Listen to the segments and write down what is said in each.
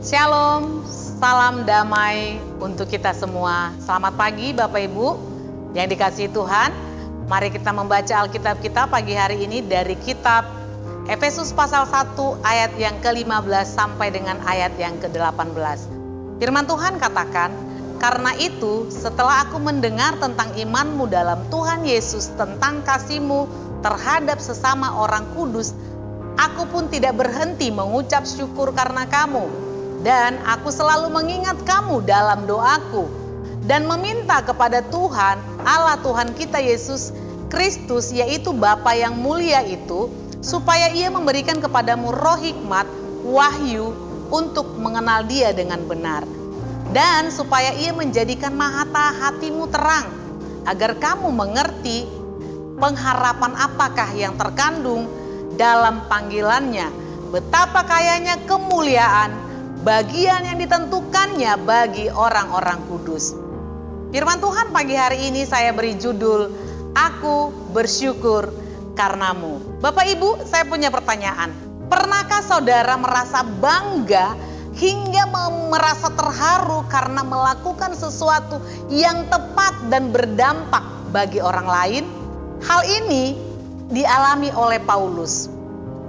Shalom, salam damai untuk kita semua. Selamat pagi Bapak Ibu yang dikasihi Tuhan. Mari kita membaca Alkitab kita pagi hari ini dari kitab Efesus pasal 1 ayat yang ke-15 sampai dengan ayat yang ke-18. Firman Tuhan katakan, "Karena itu setelah aku mendengar tentang imanmu dalam Tuhan Yesus, tentang kasihmu terhadap sesama orang kudus, aku pun tidak berhenti mengucap syukur karena kamu. Dan aku selalu mengingat kamu dalam doaku dan meminta kepada Tuhan, Allah Tuhan kita Yesus Kristus, yaitu Bapa yang mulia itu, supaya Ia memberikan kepadamu roh hikmat, wahyu untuk mengenal Dia dengan benar. Dan supaya Ia menjadikan mata hatimu terang, agar kamu mengerti pengharapan apakah yang terkandung dalam panggilannya, betapa kayanya kemuliaan bagian yang ditentukannya bagi orang-orang kudus." Firman Tuhan pagi hari ini saya beri judul, "Aku bersyukur karenamu." Bapak Ibu, saya punya pertanyaan. Pernahkah saudara merasa bangga hingga merasa terharu karena melakukan sesuatu yang tepat dan berdampak bagi orang lain? Hal ini dialami oleh Paulus,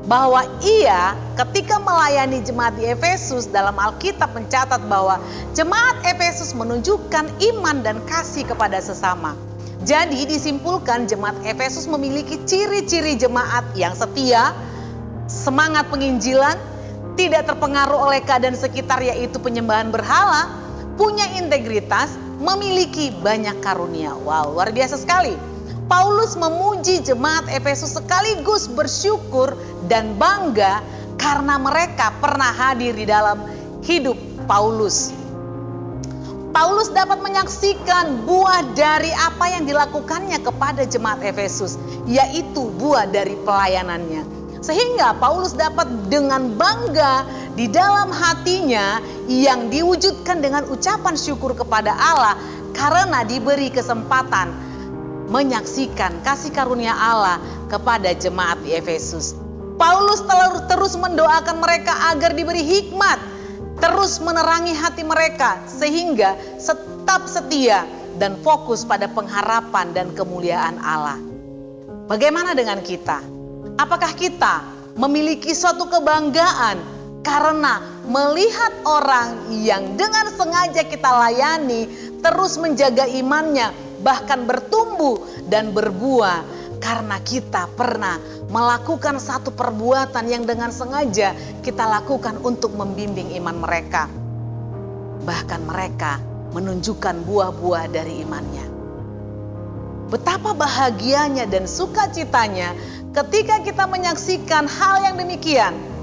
bahwa ia ketika melayani jemaat di Efesus, dalam Alkitab mencatat bahwa jemaat Efesus menunjukkan iman dan kasih kepada sesama. Jadi disimpulkan jemaat Efesus memiliki ciri-ciri jemaat yang setia, semangat penginjilan, tidak terpengaruh oleh keadaan sekitar yaitu penyembahan berhala, punya integritas, memiliki banyak karunia. Wow, luar biasa sekali. Paulus memuji jemaat Efesus sekaligus bersyukur dan bangga karena mereka pernah hadir di dalam hidup Paulus. Paulus dapat menyaksikan buah dari apa yang dilakukannya kepada jemaat Efesus, yaitu buah dari pelayanannya. Sehingga Paulus dapat dengan bangga di dalam hatinya yang diwujudkan dengan ucapan syukur kepada Allah karena diberi kesempatan menyaksikan kasih karunia Allah kepada jemaat di Efesus. Paulus terus mendoakan mereka agar diberi hikmat, terus menerangi hati mereka sehingga tetap setia dan fokus pada pengharapan dan kemuliaan Allah. Bagaimana dengan kita? Apakah kita memiliki suatu kebanggaan karena melihat orang yang dengan sengaja kita layani terus menjaga imannya, bahkan bertumbuh dan berbuah karena kita pernah melakukan satu perbuatan yang dengan sengaja kita lakukan untuk membimbing iman mereka. Bahkan mereka menunjukkan buah-buah dari imannya. Betapa bahagianya dan sukacitanya ketika kita menyaksikan hal yang demikian.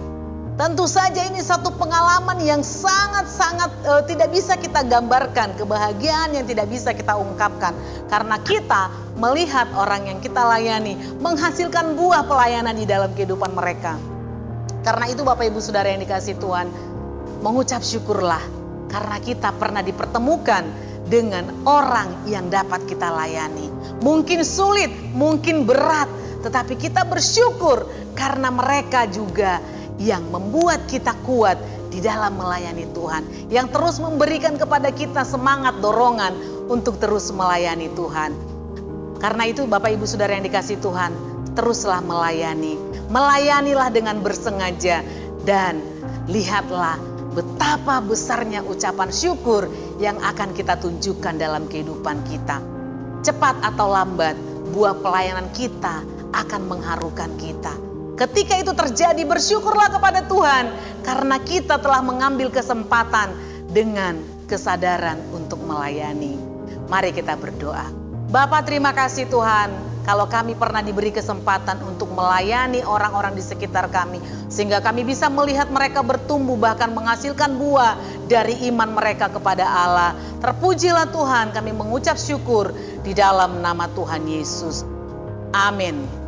Tentu saja ini satu pengalaman yang sangat-sangat tidak bisa kita gambarkan, kebahagiaan yang tidak bisa kita ungkapkan. Karena kita melihat orang yang kita layani menghasilkan buah pelayanan di dalam kehidupan mereka. Karena itu Bapak Ibu Saudara yang dikasihi Tuhan, mengucap syukurlah karena kita pernah dipertemukan dengan orang yang dapat kita layani. Mungkin sulit, mungkin berat, tetapi kita bersyukur karena mereka juga yang membuat kita kuat di dalam melayani Tuhan, yang terus memberikan kepada kita semangat, dorongan untuk terus melayani Tuhan. Karena itu Bapak Ibu Saudara yang dikasihi Tuhan, teruslah melayani. Melayanilah dengan bersengaja dan lihatlah betapa besarnya ucapan syukur yang akan kita tunjukkan dalam kehidupan kita. Cepat atau lambat, buah pelayanan kita akan mengharukan kita. Ketika itu terjadi, bersyukurlah kepada Tuhan karena kita telah mengambil kesempatan dengan kesadaran untuk melayani. Mari kita berdoa. Bapa, terima kasih Tuhan kalau kami pernah diberi kesempatan untuk melayani orang-orang di sekitar kami, sehingga kami bisa melihat mereka bertumbuh bahkan menghasilkan buah dari iman mereka kepada Allah. Terpujilah Tuhan, kami mengucap syukur di dalam nama Tuhan Yesus. Amin.